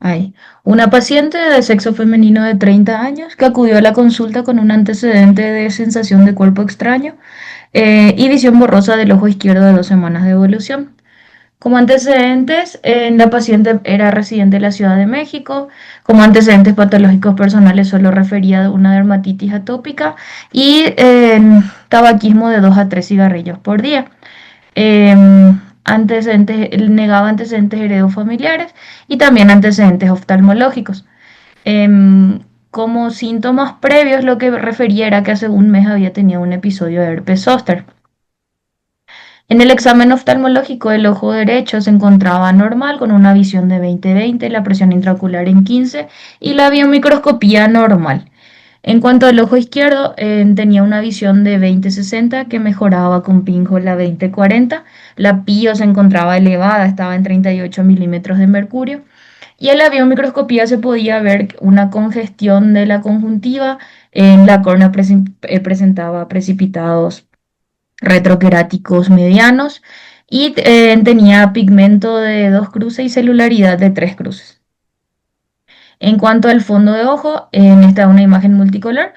Hay una paciente de sexo femenino de 30 años que acudió a la consulta con un antecedente de sensación de cuerpo extraño y visión borrosa del ojo izquierdo de 2 semanas de evolución. Como antecedentes, la paciente era residente de la Ciudad de México. Como antecedentes patológicos personales solo refería una dermatitis atópica y tabaquismo de 2 a 3 cigarrillos por día. Antecedentes, él negaba antecedentes heredofamiliares y también antecedentes oftalmológicos. Em, Como síntomas previos, lo que refería era que hace un mes había tenido un episodio de herpes zóster. En el examen oftalmológico del ojo derecho se encontraba normal con una visión de 20/20, la presión intraocular en 15 y la biomicroscopía normal. En cuanto al ojo izquierdo, tenía una visión de 20/60 que mejoraba con píncola 20/40. La pío se encontraba elevada, estaba en 38 milímetros de mercurio. Y en la biomicroscopía se podía ver una congestión de la conjuntiva. En la córnea presentaba precipitados retroqueráticos medianos y tenía pigmento de 2 cruces y celularidad de 3 cruces. En cuanto al fondo de ojo, en esta una imagen multicolor,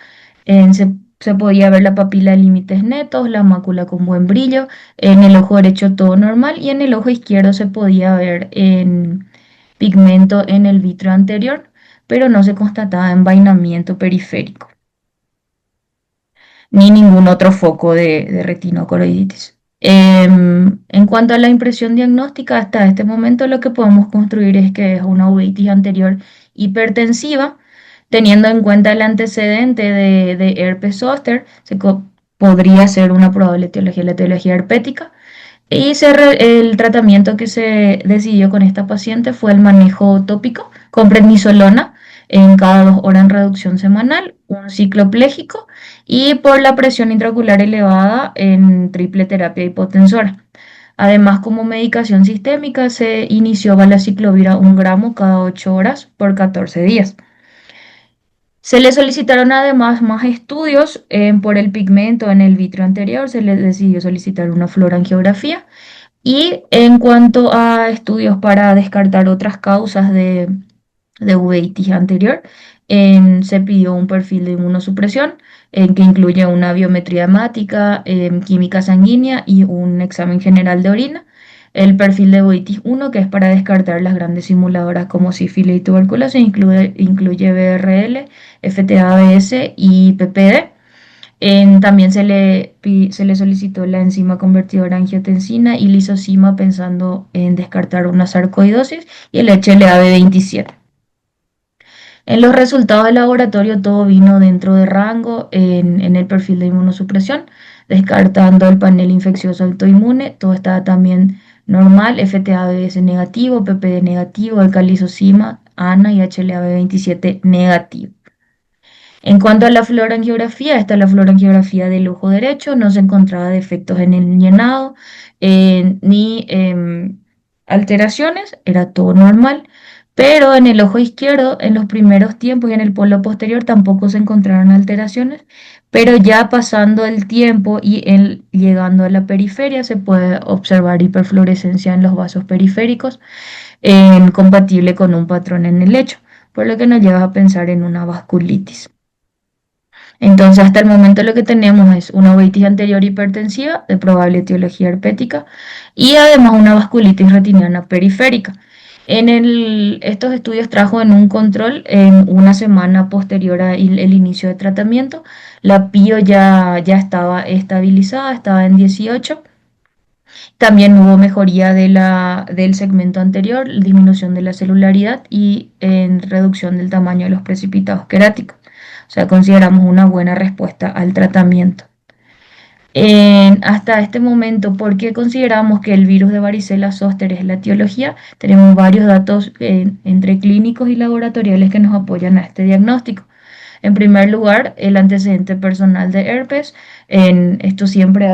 se podía ver la papila de límites netos, la mácula con buen brillo, en el ojo derecho todo normal y en el ojo izquierdo se podía ver en pigmento en el vítreo anterior, pero no se constataba envainamiento periférico ni ningún otro foco de retinocoroiditis. En cuanto a la impresión diagnóstica, hasta este momento lo que podemos construir es que es una uveitis anterior hipertensiva, teniendo en cuenta el antecedente de herpes zóster, podría ser una probable etiología, la etiología herpética. El tratamiento que se decidió con esta paciente fue el manejo tópico con prednisolona en cada 2 horas en reducción semanal, un ciclo pléjico y por la presión intraocular elevada en triple terapia hipotensora. Además, como medicación sistémica, se inició valaciclovir 1 gramo cada 8 horas por 14 días. Se le solicitaron además más estudios por el pigmento en el vitrio anterior, se le decidió solicitar una fluorangiografía y en cuanto a estudios para descartar otras causas de uveitis anterior, se pidió un perfil de inmunosupresión que incluye una biometría hemática, química sanguínea y un examen general de orina. El perfil de uveitis 1, que es para descartar las grandes simuladoras como sífilis y tuberculosis, incluye BRL, FTA-BS y PPD. También se le solicitó la enzima convertidora angiotensina y lisozima pensando en descartar una sarcoidosis y el HLA-B27. En los resultados del laboratorio todo vino dentro de rango en el perfil de inmunosupresión, descartando el panel infeccioso autoinmune, todo estaba también normal, FTA-BS negativo, PPD negativo, alcalizosima, ANA y HLA-B27 negativo. En cuanto a la fluorangiografía, esta es la fluorangiografía del ojo derecho, no se encontraba defectos en el llenado ni alteraciones, era todo normal, pero en el ojo izquierdo, en los primeros tiempos y en el polo posterior tampoco se encontraron alteraciones, pero ya pasando el tiempo y llegando a la periferia se puede observar hiperfluorescencia en los vasos periféricos, compatible con un patrón en el lecho, por lo que nos lleva a pensar en una vasculitis. Entonces, hasta el momento lo que tenemos es una uveitis anterior hipertensiva de probable etiología herpética y además una vasculitis retiniana periférica. Estos estudios trajo en un control en una semana posterior al inicio de tratamiento. La PIO ya estaba estabilizada, estaba en 18. También hubo mejoría del segmento anterior, disminución de la celularidad y en reducción del tamaño de los precipitados queráticos. O sea, consideramos una buena respuesta al tratamiento. Hasta este momento, ¿por qué consideramos que el virus de varicela zóster es la etiología? Tenemos varios datos entre clínicos y laboratoriales que nos apoyan a este diagnóstico. En primer lugar, el antecedente personal de herpes. Esto siempre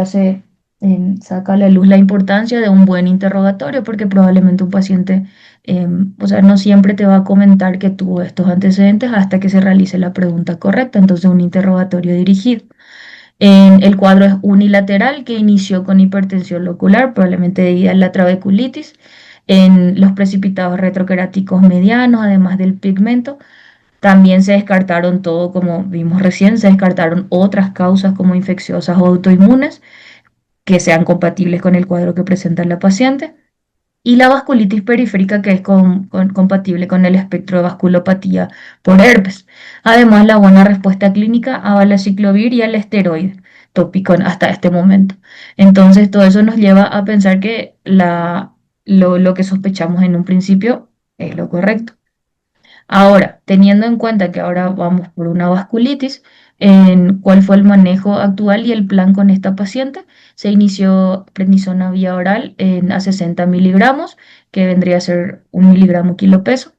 saca a la luz la importancia de un buen interrogatorio porque probablemente un paciente, o sea, no siempre te va a comentar que tuvo estos antecedentes hasta que se realice la pregunta correcta, entonces un interrogatorio dirigido. El cuadro es unilateral que inició con hipertensión locular, probablemente debida a la trabeculitis. en los precipitados retroqueráticos medianos, además del pigmento. También se descartaron todo, como vimos recién, se descartaron otras causas como infecciosas o autoinmunes que sean compatibles con el cuadro que presenta la paciente. Y la vasculitis periférica, que es compatible con el espectro de vasculopatía por herpes. Además, la buena respuesta clínica a valaciclovir y al esteroide tópico hasta este momento. Entonces, todo eso nos lleva a pensar que lo que sospechamos en un principio es lo correcto. Ahora, teniendo en cuenta que ahora vamos por una vasculitis, en cuál fue el manejo actual y el plan con esta paciente, se inició prednisona vía oral a 60 miligramos, que vendría a ser 1 miligramo kilo peso,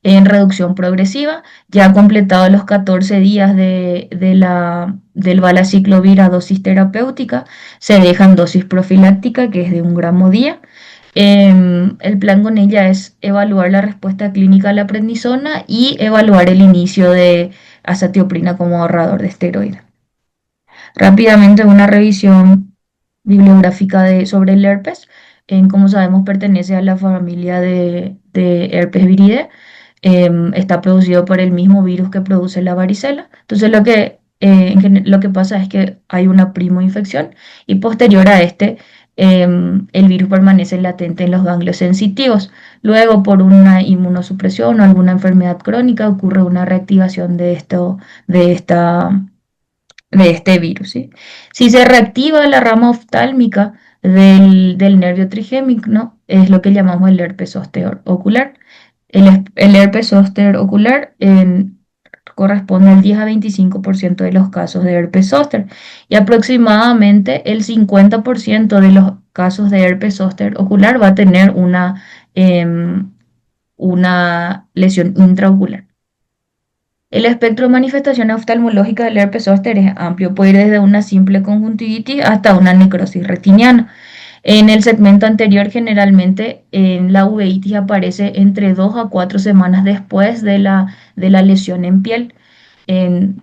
en reducción progresiva. Ya ha completado los 14 días del valaciclovir a dosis terapéutica, se dejan dosis profiláctica, que es de 1 gramo día. El plan con ella es evaluar la respuesta clínica a la prednisona y evaluar el inicio de azatioprina como ahorrador de esteroides. Rápidamente una revisión bibliográfica sobre el herpes. Como sabemos, pertenece a la familia de herpes viridae. Está producido por el mismo virus que produce la varicela. Entonces lo que pasa es que hay una primoinfección y posterior a este el virus permanece latente en los ganglios sensitivos. Luego, por una inmunosupresión o alguna enfermedad crónica, ocurre una reactivación de esta de este virus, ¿sí? Si se reactiva la rama oftálmica del nervio trigémino, ¿no? Es lo que llamamos el herpes zóster ocular. El herpes zóster ocular corresponde al 10 a 25% de los casos de herpes zóster y aproximadamente el 50% de los casos de herpes zóster ocular va a tener em, una lesión intraocular. El espectro de manifestaciones oftalmológicas del herpes zóster es amplio, puede ir desde una simple conjuntivitis hasta una necrosis retiniana. En el segmento anterior, generalmente en la uveitis aparece entre 2 a 4 semanas después de la lesión en piel. En-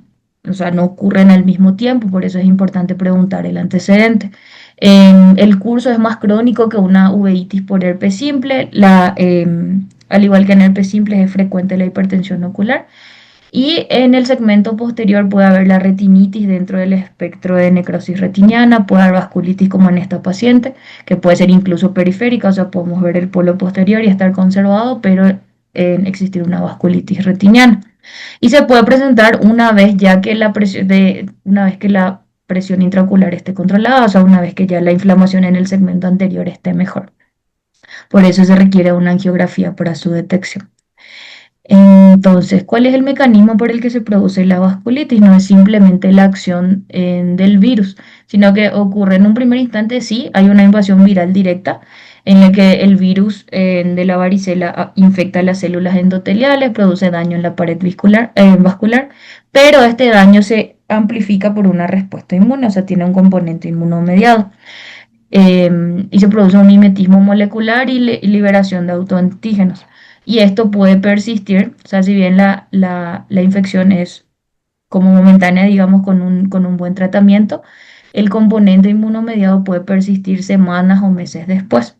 o sea, no ocurren al mismo tiempo, por eso es importante preguntar el antecedente. El curso es más crónico que una uveitis por herpes simple. Al igual que en herpes simple, es frecuente la hipertensión ocular. Y en el segmento posterior puede haber la retinitis dentro del espectro de necrosis retiniana, puede haber vasculitis como en esta paciente, que puede ser incluso periférica, o sea, podemos ver el polo posterior y estar conservado, pero existir una vasculitis retiniana. Y se puede presentar una vez que la presión intraocular esté controlada, o sea, una vez que ya la inflamación en el segmento anterior esté mejor. Por eso se requiere una angiografía para su detección. Entonces, ¿cuál es el mecanismo por el que se produce la vasculitis? No es simplemente la acción del virus, sino que ocurre en un primer instante, sí, hay una invasión viral directa en la que el virus de la varicela infecta las células endoteliales, produce daño en la pared vascular, pero este daño se amplifica por una respuesta inmune, o sea, tiene un componente inmunomediado. Y se produce un mimetismo molecular y liberación de autoantígenos. Y esto puede persistir, o sea, si bien la infección es como momentánea, digamos, con un buen tratamiento, el componente inmunomediado puede persistir semanas o meses después.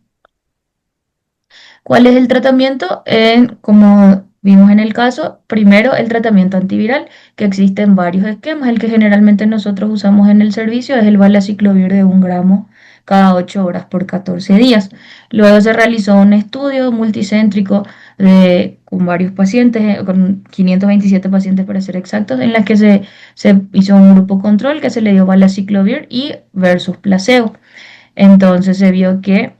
¿Cuál es el tratamiento? Como vimos en el caso, primero el tratamiento antiviral, que existe en varios esquemas. El que generalmente nosotros usamos en el servicio es el valaciclovir de 1 gramo cada 8 horas por 14 días. Luego se realizó un estudio multicéntrico con varios pacientes, con 527 pacientes para ser exactos, en la que se hizo un grupo control que se le dio valaciclovir y versus placebo. Entonces se vio que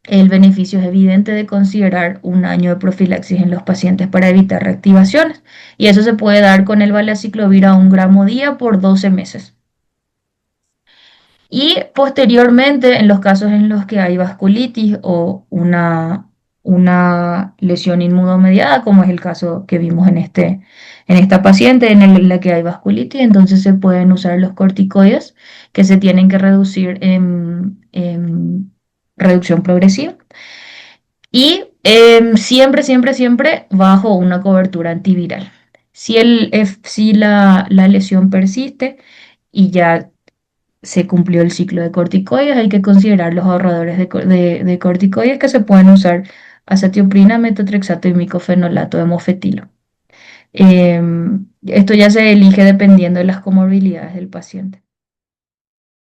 el beneficio es evidente de considerar un año de profilaxis en los pacientes para evitar reactivaciones, y eso se puede dar con el valaciclovir a 1 gramo día por 12 meses. Y posteriormente, en los casos en los que hay vasculitis o una lesión inmunomediada, como es el caso que vimos en esta paciente en la que hay vasculitis, entonces se pueden usar los corticoides que se tienen que reducir en reducción progresiva. Y siempre, siempre, siempre bajo una cobertura antiviral. Si la lesión persiste y ya se cumplió el ciclo de corticoides, hay que considerar los ahorradores de corticoides que se pueden usar azatioprina, metotrexato y micofenolato de mofetilo. Esto ya se elige dependiendo de las comorbilidades del paciente.